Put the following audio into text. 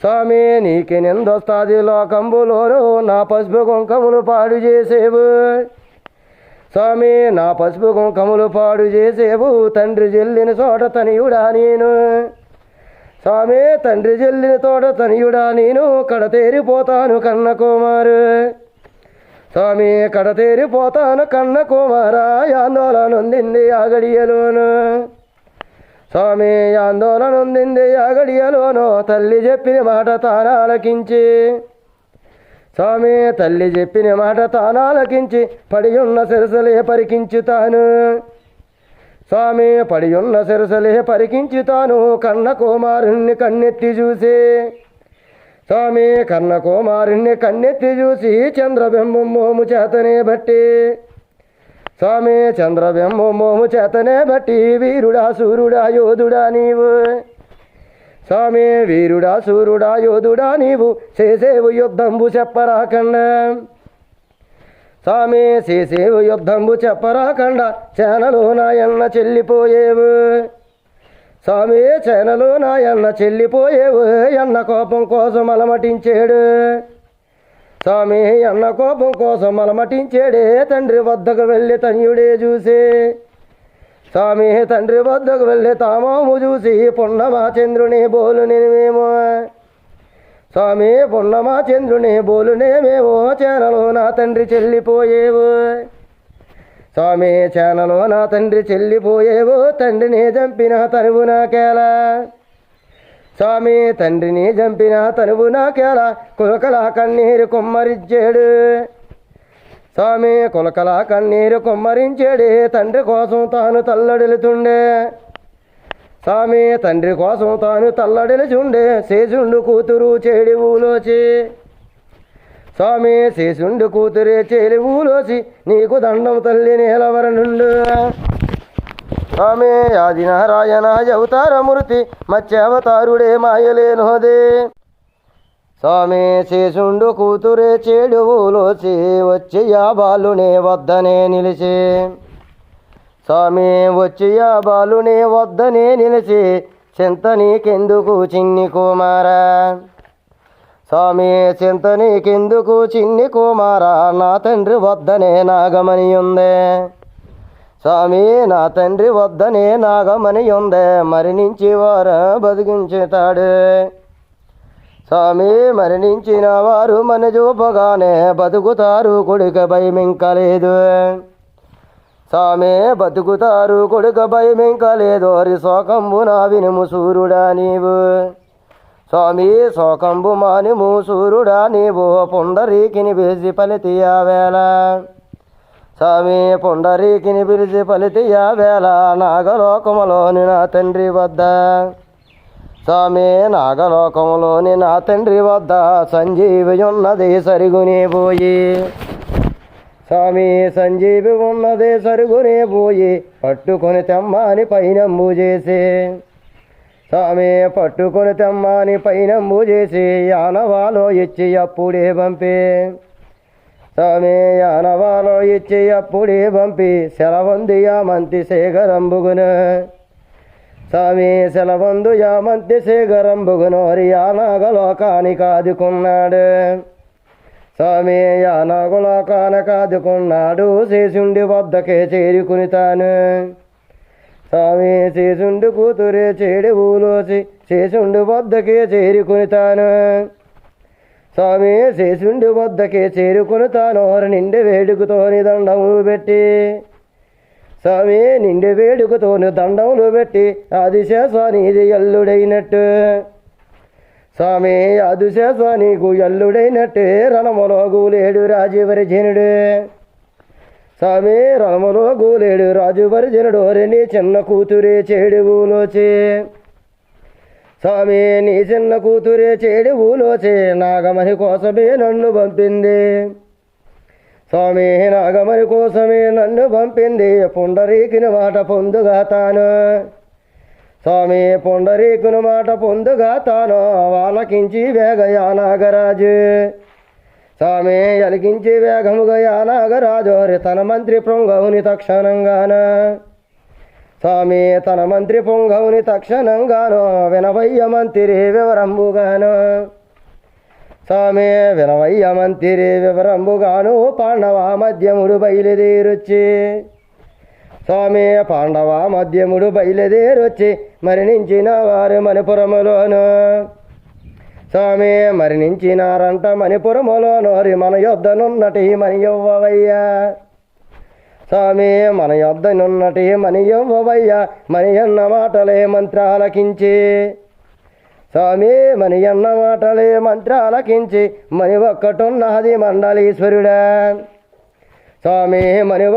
స్వామి నీకి నిందొస్తాది లోకంబులోను నా పసుపు కుంకములు పాడు చేసేవు స్వామి నా పసుపు కుంకములు పాడు చేసేవు తండ్రి చెల్లిన చోట తనియుడా నేను స్వామి తండ్రి చెల్లిన తోట తనియుడా నేను కడతేరిపోతాను కన్న కుమారు స్వామి కడతేరిపోతాను కన్న కుమారా ఆందోళన ఉందింది ఆ గడియలోను స్వామి ఆందోళన ఉందింది ఆ గడియలోను తల్లి చెప్పిన మాట తానాలకించి స్వామి తల్లి చెప్పిన మాట తానాలకించి పడియున్న సిరసలే పరికించుతాను స్వామి పడియున్న సిరసలే పరికించుతాను కన్న కుమారుణ్ణి కన్నెత్తి చూసి స్వామి కన్న కుమారుణ్ణి కన్నెత్తి చూసి చంద్రబింబం మోము చేతనే బట్టి స్వామి చంద్రబింబం మోము చేతనే బట్టి వీరుడా సూర్యుడా యోధుడా నీవు స్వామి వీరుడా సూర్యుడా యోధుడా నీవు చేసేవు యుద్ధంబు చెప్పరాకండా స్వామి చేసేవు యుద్ధంబు చెప్పరాకండా చేనలో నాయన్న చెల్లిపోయేవు స్వామి చేనలో నాయన్న చెల్లిపోయేవు ఎన్న కోపం కోసం అలమటించాడు స్వామి అన్న కోపం కోసం అలమటించాడే తండ్రి వద్దకు వెళ్ళి తన్యుడే చూసి స్వామి తండ్రి వద్దకు వెళ్ళి తామాము చూసి పున్నమా చంద్రుని బోలునేమేమో స్వామి పున్నమా చంద్రుని బోలునేమేమో చేనలో నా తండ్రి చెల్లిపోయేవు స్వామి చేనలో నా తండ్రి చెల్లిపోయేవు తండ్రిని చంపిన తనువు నాకేలా స్వామి తండ్రిని చంపిన తనువు నాకేలా కులకలా కన్నీరు కొమ్మరిచ్చాడు స్వామి కులకలా కన్నీరు కొమ్మరించాడే తండ్రి కోసం తాను తల్లడిల్లుతుండే స్వామి తండ్రి కోసం తాను తల్లడిల్చుండే శేషుండు కూతురు చేడి ఊలోచి స్వామి శేషుండు కూతురే చేడి ఊలోచి నీకు దండం తల్లి నేలవరనుండు స్వామి ఆది నారాయణ అవతారమూర్తి మత్స్యావతారుడే మాయలేనోదే స్వామి శేషుండు కూతురే చెడువులోచి వచ్చి ఆ బాలునే వద్దనే నిలిచి స్వామి వచ్చి ఆ బాలునే వద్దనే నిలిచి చింత నీకెందుకు చిన్ని కుమారా స్వామి చింత నీకెందుకు చిన్ని కుమారా నా తండ్రి వద్దనే నాగమని ఉందే స్వామి నా తండ్రి వద్దనే నాగమని ఉందే మరణించి వారు బతికించుతాడు స్వామి మరణించిన వారు మన చూపగానే బతుకుతారు కొడుక భయమింకలేదు స్వామి బతుకుతారు కొడుక భయమింకలేదు హరి శోకంబు నా వినుము సూర్యుడా నీవు స్వామి శోకంబు మానిము సూర్యుడా నీవు పుండరీకిని పిలిచి పలితియా వేళ స్వామి పుండరీకిని పిలిచి పలితియా వేళ నాగలోకములోని నా తండ్రి వద్ద స్వామి నాగలోకంలోని నా తండ్రి వద్ద సంజీవి ఉన్నది సరుగునే పోయి స్వామి సంజీవి ఉన్నది సరుగునే పోయి పట్టుకొని తెమ్మని పైనంబు చేసి స్వామి పట్టుకొని తెమ్మని పైనంబు చేసి యానవాలో ఇచ్చి అప్పుడే పంపి స్వామి యానవాలో ఇచ్చి అప్పుడే పంపి సెలవంది యామంతి శేఖరంబుగును స్వామి సెలవందు యామంతి శేఖరంబుగునోరి యానాగలోకానికి ఆదుకున్నాడు స్వామి యానాగలోకానికి ఆదుకున్నాడు శేషుండి వద్దకే చేరుకుని తాను స్వామి శేషుండి కూతురే చేడి ఊలోసి శేషుండి వద్దకే చేరుకుని తాను స్వామి శేషుండి వద్దకే చేరుకుని తాను నిండి వేడుకతోని దండములు పెట్టి స్వామి నిండి వేడుకతోని దండములు పెట్టి ఆదిశేషానికి ఎల్లుడైనట్టు స్వామి ఆదిశేషానికి ఎల్లుడైనట్టు రణములో గూలేడు రాజువర్జనుడు స్వామి రణములో గూలేడు రాజువర్జనుడు నీ చిన్న కూతురే చేడి ఊలోచి స్వామి నీ చిన్న కూతురే చేడి ఊలోచి నాగమణి కోసమే నన్ను పంపింది స్వామి నాగమణి కోసమే నన్ను పంపింది పుండరీకుని మాట పొందుగా తాను స్వామి పుండరీకుని మాట పొందుగా తాను వాళ్ళకించి వేగయా నాగరాజు స్వామి అలికించి వేగముగా నాగరాజు తన మంత్రి పృంగవుని తక్షణంగాన స్వామి తన మంత్రి పొంగవుని తక్షణంగాను వినవయ్య మంత్రి వివరంబుగాను స్వామి వినవయ్య మంత్రి వివరంబుగాను పాండవ మధ్యముడు బయలుదేరొచ్చి స్వామి పాండవ మధ్యముడు బయలుదేరొచ్చి మరణించిన వారు మణిపురములోను స్వామి మరణించినారంట మణిపురములోను మన యొద్దనున్నటి మని యవ్వవయ్యా స్వామి మన యొద్దనున్నటి మని యవ్వవయ్యా మని అన్న మాటలే మంత్రాలకించి స్వామి మని అన్న మాటలే మంత్రాలకించి మని ఒక్కటున్నది మండలీశ్వరుడా స్వామి మని